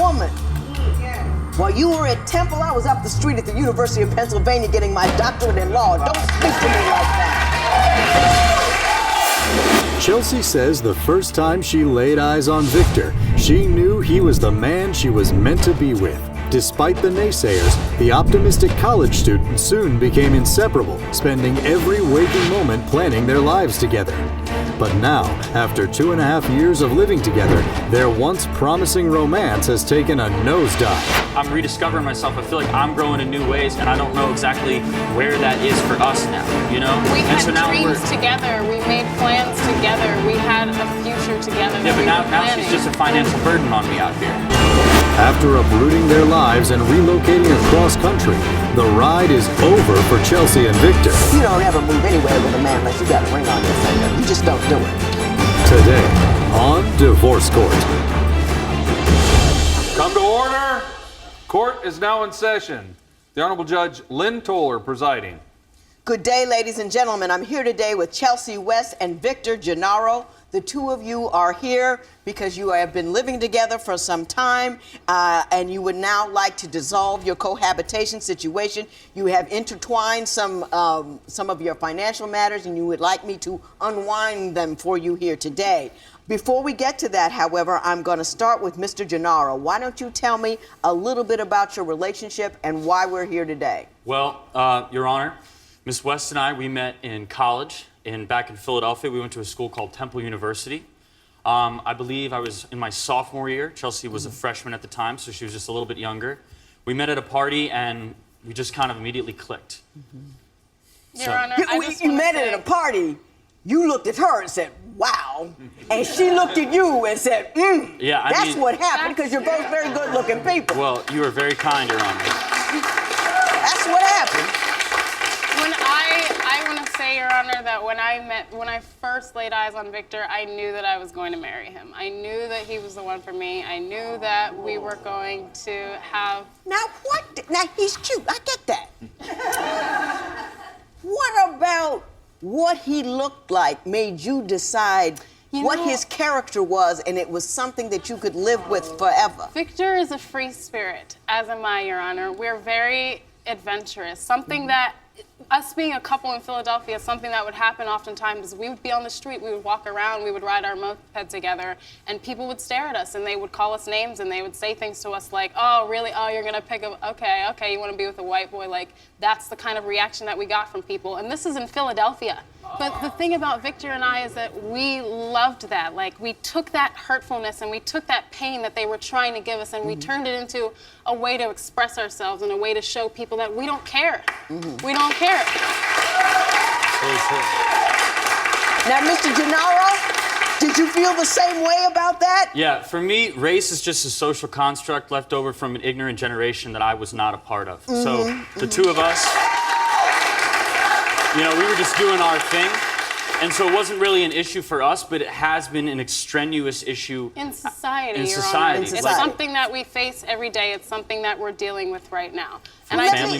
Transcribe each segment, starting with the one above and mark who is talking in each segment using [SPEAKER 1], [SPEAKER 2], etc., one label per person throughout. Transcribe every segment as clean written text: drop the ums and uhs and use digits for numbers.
[SPEAKER 1] woman. While you were at Temple, I was up the street at the University of Pennsylvania getting my doctorate in law. Don't speak to me like that.
[SPEAKER 2] Chelsea says the first time she laid eyes on Victor, she knew he was the man she was meant to be with. Despite the naysayers, the optimistic college student soon became inseparable, spending every waking moment planning their lives together. But now, after 2.5 years of living together, their once promising romance has taken a nosedive.
[SPEAKER 3] I'm rediscovering myself. I feel like I'm growing in new ways, and I don't know exactly where that is for us now, you know?
[SPEAKER 4] We had dreams together. We made plans together. We had a future together.
[SPEAKER 3] Yeah, but now she's just a financial burden on me out here.
[SPEAKER 2] After uprooting their lives and relocating across country, the ride is over for Chelsea and Victor.
[SPEAKER 1] You don't ever move anywhere with a man unless you got a ring on your finger. You just don't do it.
[SPEAKER 2] Today on Divorce Court.
[SPEAKER 5] Come to order. Court is now in session. The Honorable Judge Lynn Toller presiding.
[SPEAKER 1] Good day, ladies and gentlemen. I'm here today with Chelsea West and Victor Gennaro. The two of you are here because you have been living together for some time, and you would now like to dissolve your cohabitation situation. You have intertwined some of your financial matters, and you would like me to unwind them for you here today. Before we get to that, however, I'm going to start with Mr. Gennaro. Why don't you tell me a little bit about your relationship and why we're here today?
[SPEAKER 3] Well, Your Honor, Miss West and I, we met in college. Back in Philadelphia. We went to a school called Temple University. I believe I was in my sophomore year. Chelsea was a freshman at the time, so she was just a little bit younger. We met at a party, and we just kind of immediately clicked.
[SPEAKER 4] Your Honor,
[SPEAKER 1] you met at a party. You looked at her and said, wow. And she looked at you and said,
[SPEAKER 3] Yeah,
[SPEAKER 1] that's what happened, because you're both very good-looking people.
[SPEAKER 3] Well, you were very kind, Your Honor.
[SPEAKER 1] That's what happened.
[SPEAKER 4] I want to say, Your Honor, that when I first laid eyes on Victor, I knew that I was going to marry him. I knew that he was the one for me. I knew that we were going to have...
[SPEAKER 1] Now, he's cute. I get that. What about what he looked like made you decide what his character was, and it was something that you could live with forever?
[SPEAKER 4] Victor is a free spirit, as am I, Your Honor. We're very adventurous. Something that... Us being a couple in Philadelphia, something that would happen oftentimes is we would be on the street, we would walk around, we would ride our moped together, and people would stare at us, and they would call us names, and they would say things to us like, oh, really? Oh, you're going to pick up, okay, you want to be with a white boy? Like, that's the kind of reaction that we got from people. And this is in Philadelphia. But the thing about Victor and I is that we loved that. Like, we took that hurtfulness and we took that pain that they were trying to give us, and we turned it into a way to express ourselves and a way to show people that we don't care. We don't care.
[SPEAKER 1] Now, Mr. Gennaro, did you feel the same way about that?
[SPEAKER 3] Yeah, for me, race is just a social construct left over from an ignorant generation that I was not a part of. So the two of us, you know, we were just doing our thing. And so it wasn't really an issue for us, but it has been an extraneous issue
[SPEAKER 4] in society.
[SPEAKER 3] Your Honor.
[SPEAKER 4] It's something that we face every day. It's something that we're dealing with right now.
[SPEAKER 1] And let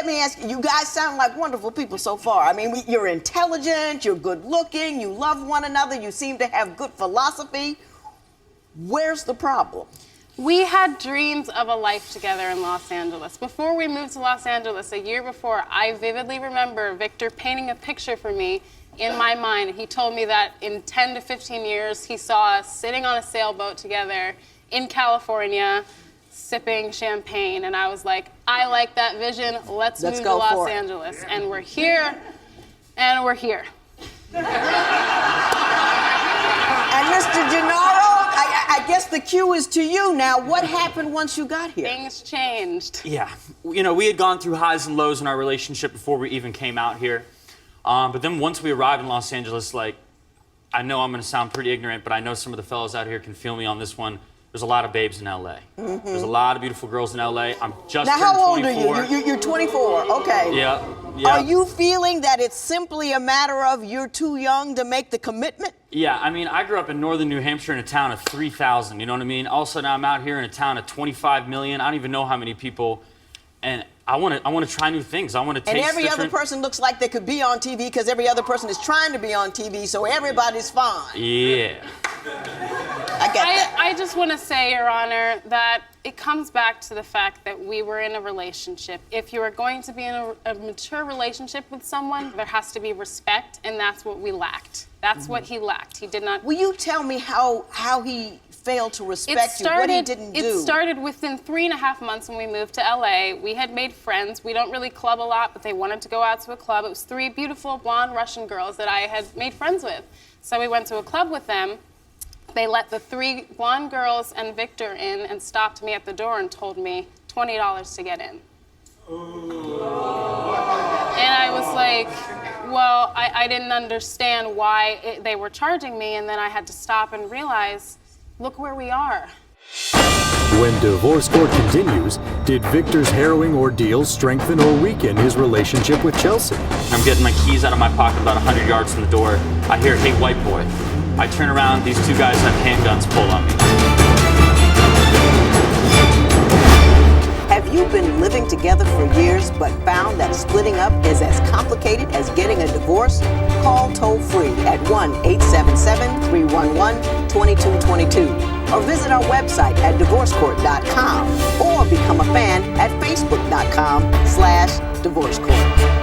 [SPEAKER 1] me ask you, you guys sound like wonderful people so far. I mean, you're intelligent, you're good looking, you love one another, you seem to have good philosophy. Where's the problem?
[SPEAKER 4] We had dreams of a life together in Los Angeles. Before we moved to Los Angeles, a year before, I vividly remember Victor painting a picture for me in my mind. He told me that in 10 to 15 years, he saw us sitting on a sailboat together in California, sipping champagne. And I was like, I like that vision. Let's move to Los Angeles. And we're here, and we're here.
[SPEAKER 1] And Mr. Gennaro, I guess the cue is to you now. What happened once you got here?
[SPEAKER 4] Things changed.
[SPEAKER 3] Yeah, you know, we had gone through highs and lows in our relationship before we even came out here. But then once we arrived in Los Angeles, like, I know I'm going to sound pretty ignorant, but I know some of the fellas out here can feel me on this one. There's a lot of babes in L.A. There's a lot of beautiful girls in L.A. I'm just
[SPEAKER 1] now, how old 24. Are you? You're 24. Okay.
[SPEAKER 3] Yeah.
[SPEAKER 1] Are you feeling that it's simply a matter of you're too young to make the commitment?
[SPEAKER 3] Yeah, I mean, I grew up in northern New Hampshire in a town of 3,000, you know what I mean? Also, now I'm out here in a town of 25 million. I don't even know how many people, and I want to try new things. I want to taste
[SPEAKER 1] And every other person looks like they could be on TV because every other person is trying to be on TV, so everybody's fine.
[SPEAKER 3] Yeah.
[SPEAKER 1] I get that.
[SPEAKER 4] I just want to say, Your Honor, that it comes back to the fact that we were in a relationship. If you are going to be in a mature relationship with someone, there has to be respect, and that's what we lacked. That's what he lacked. He did not.
[SPEAKER 1] Will you tell me how he failed to respect you, what he didn't do?
[SPEAKER 4] It started within 3.5 months when we moved to LA. We had made friends. We don't really club a lot, but they wanted to go out to a club. It was 3 beautiful blonde Russian girls that I had made friends with. So we went to a club with them. They let the 3 blonde girls and Victor in and stopped me at the door and told me $20 to get in. And I was like, well, I didn't understand why they were charging me, and then I had to stop and realize, look where we are.
[SPEAKER 2] When divorce court continues, did Victor's harrowing ordeal strengthen or weaken his relationship with Chelsea?
[SPEAKER 3] I'm getting my keys out of my pocket about 100 yards from the door. I hear, "Hey, white boy." I turn around, these 2 guys have handguns pulled on me.
[SPEAKER 1] Have you been living together for years but found that splitting up is as complicated as getting a divorce? Call toll-free at 1-877-311-2222 or visit our website at divorcecourt.com or become a fan at facebook.com/divorcecourt.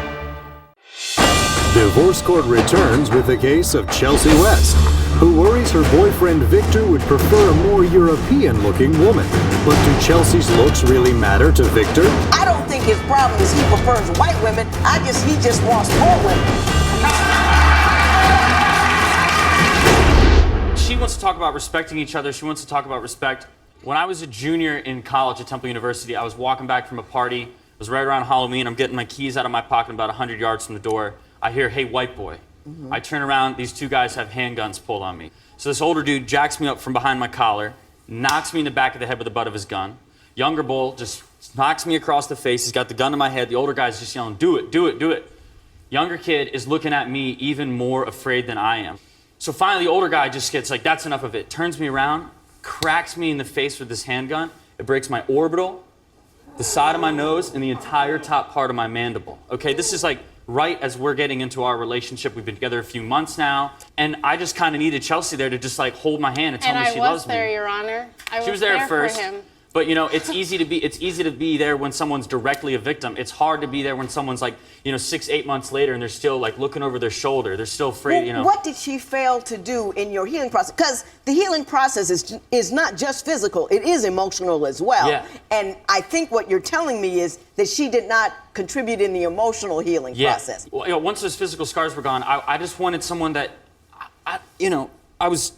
[SPEAKER 2] Divorce Court returns with the case of Chelsea West, who worries her boyfriend Victor would prefer a more European-looking woman. But do Chelsea's looks really matter to Victor?
[SPEAKER 1] I don't think his problem is he prefers white women. He just wants more women.
[SPEAKER 3] She wants to talk about respecting each other. She wants to talk about respect. When I was a junior in college at Temple University, I was walking back from a party. It was right around Halloween. I'm getting my keys out of my pocket about 100 yards from the door. I hear, "Hey, white boy." I turn around, these 2 guys have handguns pulled on me. So this older dude jacks me up from behind my collar, knocks me in the back of the head with the butt of his gun. Younger bull just knocks me across the face. He's got the gun to my head. The older guy's just yelling, "Do it, do it, do it." Younger kid is looking at me even more afraid than I am. So finally, the older guy just gets like, "That's enough of it." Turns me around, cracks me in the face with this handgun. It breaks my orbital, the side of my nose, and the entire top part of my mandible. Okay, this is like right as we're getting into our relationship. We've been together a few months now, and I just kind of needed Chelsea there to just like hold my hand and tell me she loves me.
[SPEAKER 4] And I was there, Your Honor.
[SPEAKER 3] She was there at first.
[SPEAKER 4] For him.
[SPEAKER 3] But you know, it's easy to be there when someone's directly a victim. It's hard to be there when someone's like, 6, 8 months later and they're still like looking over their shoulder. They're still afraid,
[SPEAKER 1] Well, what did she fail to do in your healing process? Because the healing process is not just physical, it is emotional as well.
[SPEAKER 3] Yeah.
[SPEAKER 1] And I think what you're telling me is that she did not contribute in the emotional healing process.
[SPEAKER 3] Well, once those physical scars were gone, I just wanted someone that, I was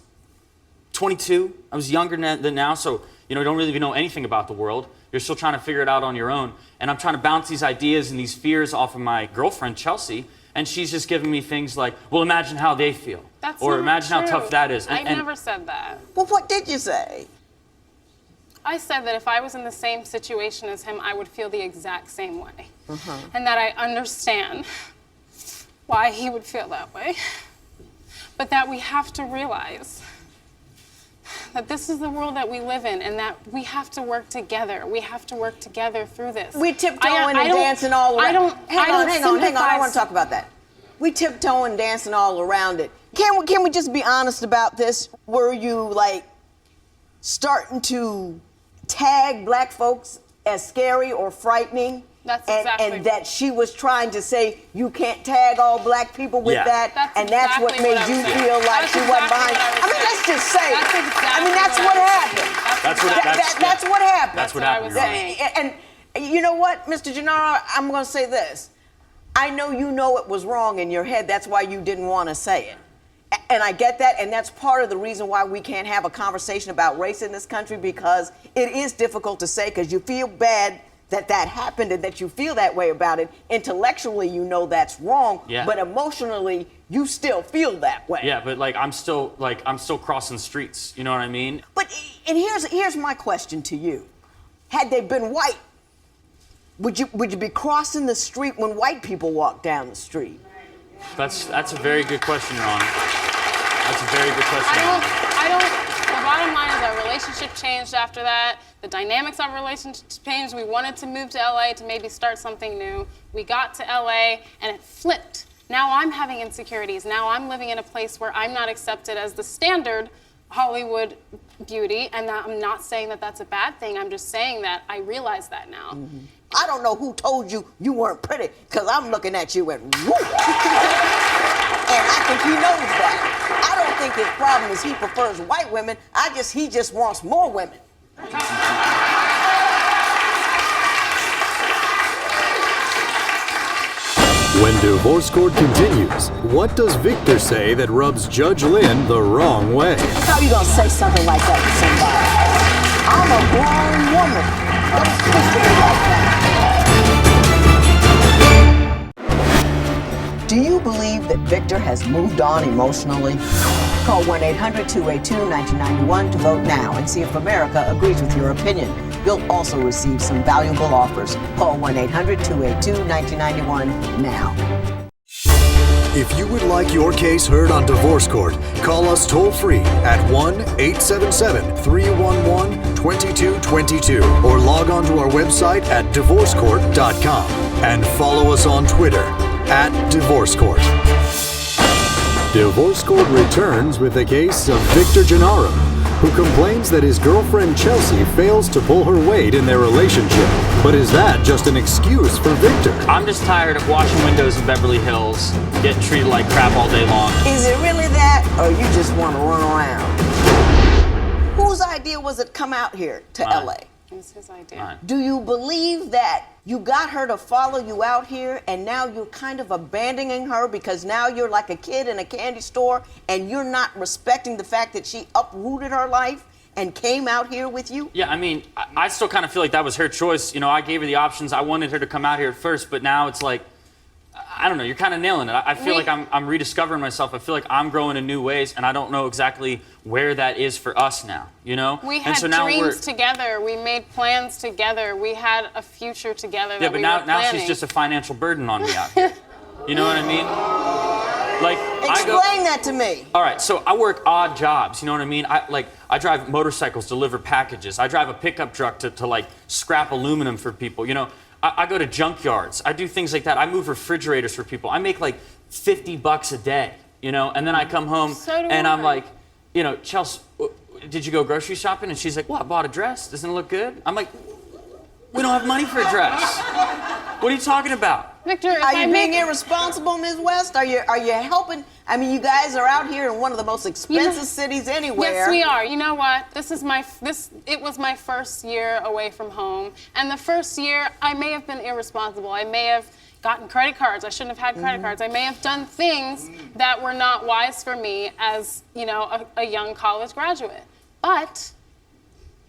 [SPEAKER 3] 22, I was younger than now, so don't really know anything about the world. You're still trying to figure it out on your own. And I'm trying to bounce these ideas and these fears off of my girlfriend, Chelsea, and she's just giving me things like, well, imagine how they feel. Or imagine how tough that is.
[SPEAKER 4] I never said that.
[SPEAKER 1] Well, what did you say?
[SPEAKER 4] I said that if I was in the same situation as him, I would feel the exact same way. And that I understand why he would feel that way. But that we have to realize that this is the world that we live in, and that we have to work together. We have to work together through this.
[SPEAKER 1] We tiptoeing and dancing all around. Hang on. I want to talk about that. We tiptoeing, dancing all around it. Can we just be honest about this? Were you like starting to tag black folks as scary or frightening?
[SPEAKER 4] That's exactly.
[SPEAKER 1] And that she was trying to say you can't tag all black people with that,
[SPEAKER 4] that's
[SPEAKER 1] that's what
[SPEAKER 4] exactly
[SPEAKER 1] made
[SPEAKER 4] what
[SPEAKER 1] you
[SPEAKER 4] I'm
[SPEAKER 1] feel like
[SPEAKER 4] saying.
[SPEAKER 1] she wasn't behind. I mean, let's just say it. That's what happened.
[SPEAKER 3] That's what happened.
[SPEAKER 4] That's what I was saying.
[SPEAKER 1] And you know what, Mr. Gennaro, I'm going to say this. I know you know it was wrong in your head. That's why you didn't want to say it. And I get that, and that's part of the reason why we can't have a conversation about race in this country, because it is difficult to say, because you feel bad that happened and that you feel that way about it. Intellectually, you know that's wrong, but emotionally, you still feel that way.
[SPEAKER 3] Yeah, but I'm still crossing streets. You know what I mean?
[SPEAKER 1] But and here's my question to you: had they been white, would you be crossing the street when white people walk down the street?
[SPEAKER 3] That's a very good question, Your Honor. That's a very good question.
[SPEAKER 4] The bottom line is our relationship changed after that. The dynamics of our relationship changed. We wanted to move to LA to maybe start something new. We got to LA and it flipped. Now I'm having insecurities. Now I'm living in a place where I'm not accepted as the standard Hollywood beauty, and I'm not saying that that's a bad thing. I'm just saying that I realize that now.
[SPEAKER 1] I don't know who told you you weren't pretty, because I'm looking at you and woo. And I think he knows that. I don't think his problem is he prefers white women. He just wants more women.
[SPEAKER 2] When Divorce Court continues, what does Victor say that rubs Judge Lynn the wrong way?
[SPEAKER 1] How you gonna say something like that to somebody? I'm a grown woman. Don't speak to me like that. Do you believe that Victor has moved on emotionally? Call 1-800-282-1991 to vote now and see if America agrees with your opinion. You'll also receive some valuable offers. Call 1-800-282-1991 now.
[SPEAKER 2] If you would like your case heard on Divorce Court, call us toll-free at 1-877-311-2222 or log on to our website at divorcecourt.com and follow us on Twitter @Divorce Court. Divorce Court returns with the case of Victor Gennaro, who complains that his girlfriend Chelsea fails to pull her weight in their relationship. But is that just an excuse for Victor?
[SPEAKER 3] I'm just tired of washing windows in Beverly Hills, getting treated like crap all day long.
[SPEAKER 1] Is it really that, or you just want to run around? Whose idea was it come out here to LA?
[SPEAKER 4] It was his idea.
[SPEAKER 3] Mine.
[SPEAKER 1] Do you believe that you got her to follow you out here and now you're kind of abandoning her because now you're like a kid in a candy store and you're not respecting the fact that she uprooted her life and came out here with you?
[SPEAKER 3] Yeah, I mean, I still kind of feel like that was her choice. You know, I gave her the options. I wanted her to come out here at first, but now it's like, I don't know, you're kind of nailing it. I feel like I'm rediscovering myself. I feel like I'm growing in new ways, and I don't know exactly where that is for us now, you know?
[SPEAKER 4] We
[SPEAKER 3] And
[SPEAKER 4] had
[SPEAKER 3] so now
[SPEAKER 4] dreams together. We made plans together. We had a future together.
[SPEAKER 3] Yeah,
[SPEAKER 4] that
[SPEAKER 3] but
[SPEAKER 4] we
[SPEAKER 3] now
[SPEAKER 4] were planning.
[SPEAKER 3] she's just a financial burden on me out here. You know what I mean? Like,
[SPEAKER 1] Explain that to me.
[SPEAKER 3] All right, so I work odd jobs, you know what I mean? I drive motorcycles, deliver packages. I drive a pickup truck to like scrap aluminum for people, you know? I go to junkyards. I do things like that. I move refrigerators for people. I make like $50 a day, you know? And then I come home and I'm like, you know, Chelsea, did you go grocery shopping? And she's like, well, I bought a dress. Doesn't it look good? I'm like, we don't have money for a dress. What are you talking about?
[SPEAKER 4] Victor, if
[SPEAKER 1] Are you
[SPEAKER 4] I
[SPEAKER 1] being
[SPEAKER 4] make
[SPEAKER 1] irresponsible, Ms. West? Are you helping? I mean, you guys are out here in one of the most expensive cities anywhere.
[SPEAKER 4] Yes, we are. You know what? It was my first year away from home, and the first year I may have been irresponsible. I may have gotten credit cards. I shouldn't have had credit cards. I may have done things that were not wise for me as, you know, a young college graduate. But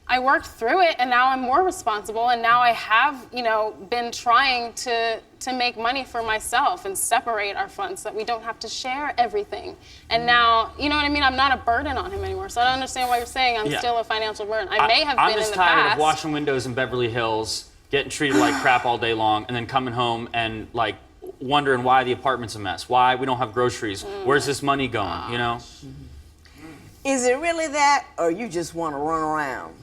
[SPEAKER 4] I worked through it, and now I'm more responsible, and now I have, you know, been trying to make money for myself and separate our funds so that we don't have to share everything. And now, you know what I mean? I'm not a burden on him anymore, so I don't understand why you're saying I'm still a financial burden. I may have been in the past.
[SPEAKER 3] I'm just tired of washing windows in Beverly Hills, getting treated like crap all day long, and then coming home and, like, wondering why the apartment's a mess, why we don't have groceries, where's this money going, you know?
[SPEAKER 1] Is it really that, or you just want to run around?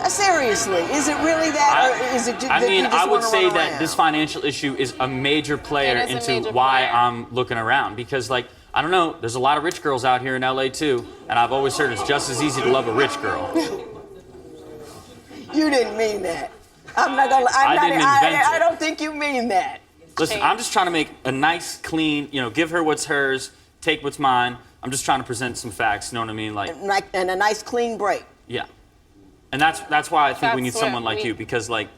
[SPEAKER 1] Seriously, is it really that, or is it just
[SPEAKER 3] I mean,
[SPEAKER 1] that you just
[SPEAKER 3] I would
[SPEAKER 1] want to
[SPEAKER 3] say
[SPEAKER 1] run
[SPEAKER 3] that
[SPEAKER 1] around?
[SPEAKER 3] this financial issue is a major player
[SPEAKER 4] It is a
[SPEAKER 3] into
[SPEAKER 4] major
[SPEAKER 3] why
[SPEAKER 4] player.
[SPEAKER 3] I'm looking around. Because, like, I don't know, there's a lot of rich girls out here in LA too, and I've always heard it's just as easy to love a rich girl.
[SPEAKER 1] You didn't mean that. I'm not gonna.
[SPEAKER 3] I didn't invent it.
[SPEAKER 1] I don't think you mean that.
[SPEAKER 3] Listen, I'm just trying to make a nice, clean, you know, give her what's hers, take what's mine. I'm just trying to present some facts, you know what I mean? Like,
[SPEAKER 1] And a nice clean break.
[SPEAKER 3] yeah. And that's why I think we need
[SPEAKER 4] That's
[SPEAKER 3] someone
[SPEAKER 4] what
[SPEAKER 3] like
[SPEAKER 4] we-
[SPEAKER 3] you, because, like,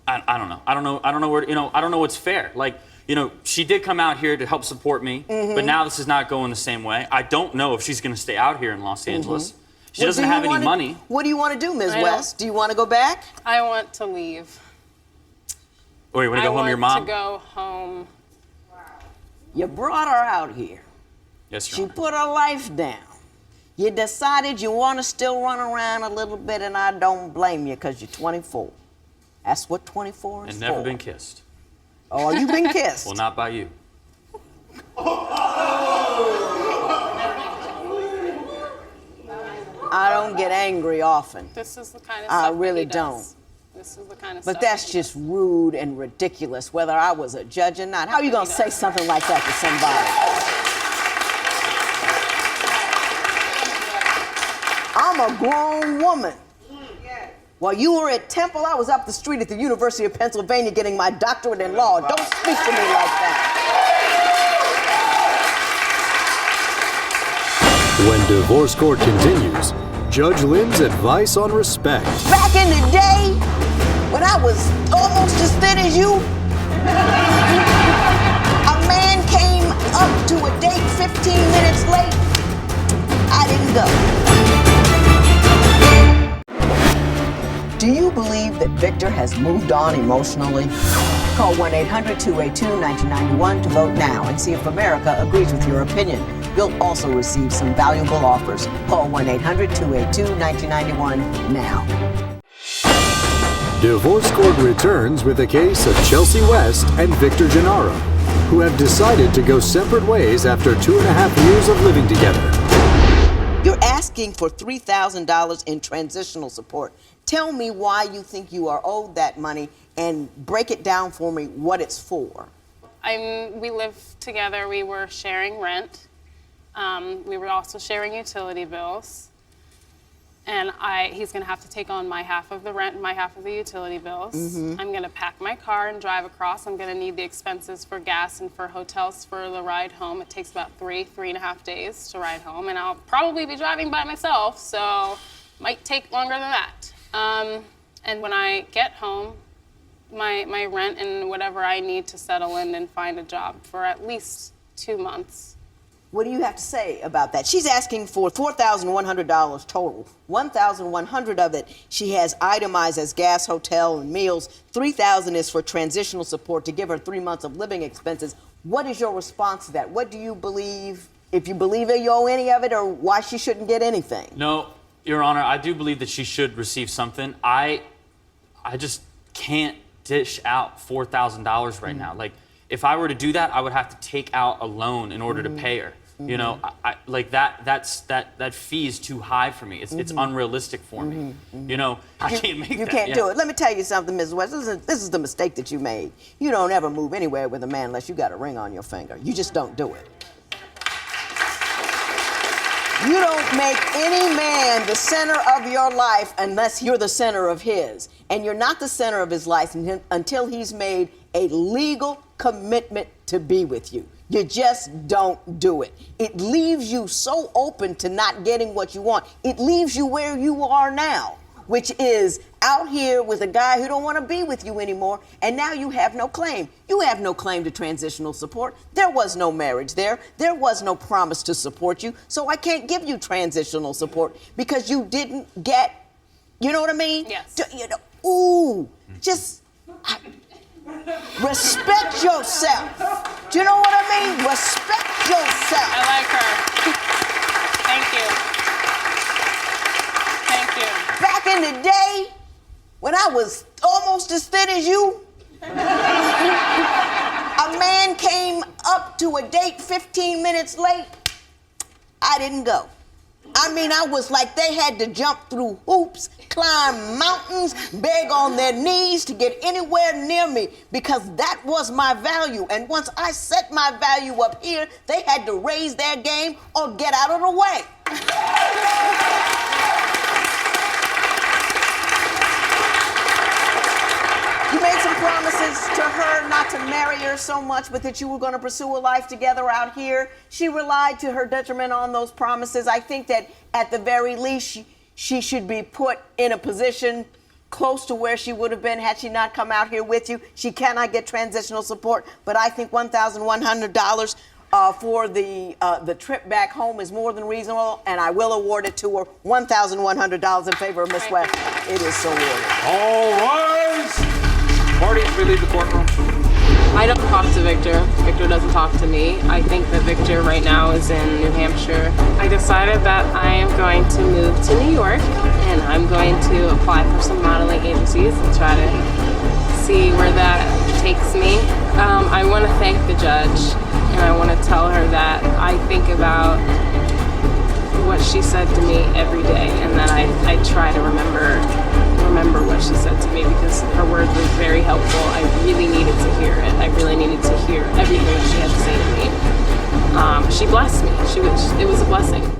[SPEAKER 3] I don't know. I don't know where, you know, I don't know what's fair. Like, you know, she did come out here to help support me, but now this is not going the same way. I don't know if she's going to stay out here in Los Angeles. She doesn't have any money.
[SPEAKER 1] What do you want to do, Ms.
[SPEAKER 4] I don't-
[SPEAKER 1] West? Do you want to go back?
[SPEAKER 4] I want to leave.
[SPEAKER 3] Or you want to go home to your mom?
[SPEAKER 4] I want to go home.
[SPEAKER 1] You brought her out here.
[SPEAKER 3] Yes, Your
[SPEAKER 1] She
[SPEAKER 3] Honor.
[SPEAKER 1] put her life down. You decided you want to still run around a little bit, and I don't blame you because you're 24. That's what 24 is
[SPEAKER 3] And never
[SPEAKER 1] for.
[SPEAKER 3] been kissed.
[SPEAKER 1] Oh, you've been kissed.
[SPEAKER 3] Well, not by you.
[SPEAKER 1] I don't get angry often,
[SPEAKER 4] This is the kind of
[SPEAKER 1] I
[SPEAKER 4] stuff that
[SPEAKER 1] really
[SPEAKER 4] he does.
[SPEAKER 1] don't.
[SPEAKER 4] This is the kind of
[SPEAKER 1] but
[SPEAKER 4] stuff
[SPEAKER 1] that's
[SPEAKER 4] that he
[SPEAKER 1] just rude and ridiculous, whether I was a judge or not. How are you going to say something like that to somebody? I'm a grown woman. While you were at Temple, I was up the street at the University of Pennsylvania getting my doctorate in law. Don't speak to me like that.
[SPEAKER 2] When divorce court continues, Judge Lynn's advice on respect.
[SPEAKER 1] Back in the day, when I was almost as thin as you, a man came up to a date 15 minutes late. I didn't go. Do you believe that Victor has moved on emotionally? Call 1-800-282-1991 to vote now and see if America agrees with your opinion. You'll also receive some valuable offers. Call 1-800-282-1991 now.
[SPEAKER 2] Divorce court returns with a case of Chelsea West and Victor Gennaro, who have decided to go separate ways after 2.5 years of living together.
[SPEAKER 1] You're asking for $3,000 in transitional support. Tell me why you think you are owed that money and break it down for me what it's for.
[SPEAKER 4] We lived together. We were sharing rent. We were also sharing utility bills. And he's going to have to take on my half of the rent and my half of the utility bills. Mm-hmm. I'm going to pack my car and drive across. I'm going to need the expenses for gas and for hotels for the ride home. It takes about 3.5 days to ride home. And I'll probably be driving by myself, so might take longer than that. And when I get home, my rent and whatever I need to settle in and find a job for at least 2 months.
[SPEAKER 1] What do you have to say about that? She's asking for $4,100 total. $1,100 of it she has itemized as gas, hotel, and meals. $3,000 is for transitional support to give her 3 months of living expenses. What is your response to that? What do you believe, if you believe you owe any of it, or why she shouldn't get anything?
[SPEAKER 3] No, Your Honor, I do believe that she should receive something. I just can't dish out $4,000 right now. Like, if I were to do that, I would have to take out a loan in order to pay her. You know, like that fee is too high for me. It's unrealistic for me. You know, I can't make that.
[SPEAKER 1] You can't do it. Let me tell you something, Ms. West. This is the mistake that you made. You don't ever move anywhere with a man unless you got a ring on your finger. You just don't do it. You don't make any man the center of your life unless you're the center of his. And you're not the center of his life until he's made a legal commitment to be with you. You just don't do it. It leaves you so open to not getting what you want. It leaves you where you are now, which is out here with a guy who don't want to be with you anymore, and now you have no claim. You have no claim to transitional support. There was no marriage there. There was no promise to support you, so I can't give you transitional support because you didn't get, you know what I mean?
[SPEAKER 4] Yes.
[SPEAKER 1] Respect yourself. Do you know what I mean? Respect yourself.
[SPEAKER 4] I like her. Thank you.
[SPEAKER 1] Back in the day, when I was almost as thin as you, a man came up to a date 15 minutes late. I didn't go. I mean, I was like they had to jump through hoops, climb mountains, beg on their knees to get anywhere near me because that was my value. And once I set my value up here, they had to raise their game or get out of the way. You made some promises to her not to marry her so much, but that you were going to pursue a life together out here. She relied to her detriment on those promises. I think that at the very least, she should be put in a position close to where she would have been had she not come out here with you. She cannot get transitional support, but I think $1,100 for the trip back home is more than reasonable, and I will award it to her. $1,100 in favor of Miss West. It is so awarded.
[SPEAKER 5] All rise. Party as we leave the courtroom.
[SPEAKER 6] I don't talk to Victor. Victor doesn't talk to me. I think that Victor right now is in New Hampshire. I decided that I am going to move to New York, and I'm going to apply for some modeling agencies and try to see where that takes me. I want to thank the judge, and I want to tell her that I think about what she said to me every day, and that I try to remember what she said to me because her words were very helpful. I really needed to hear it. I really needed to hear everything that she had to say to me. She blessed me. It was a blessing.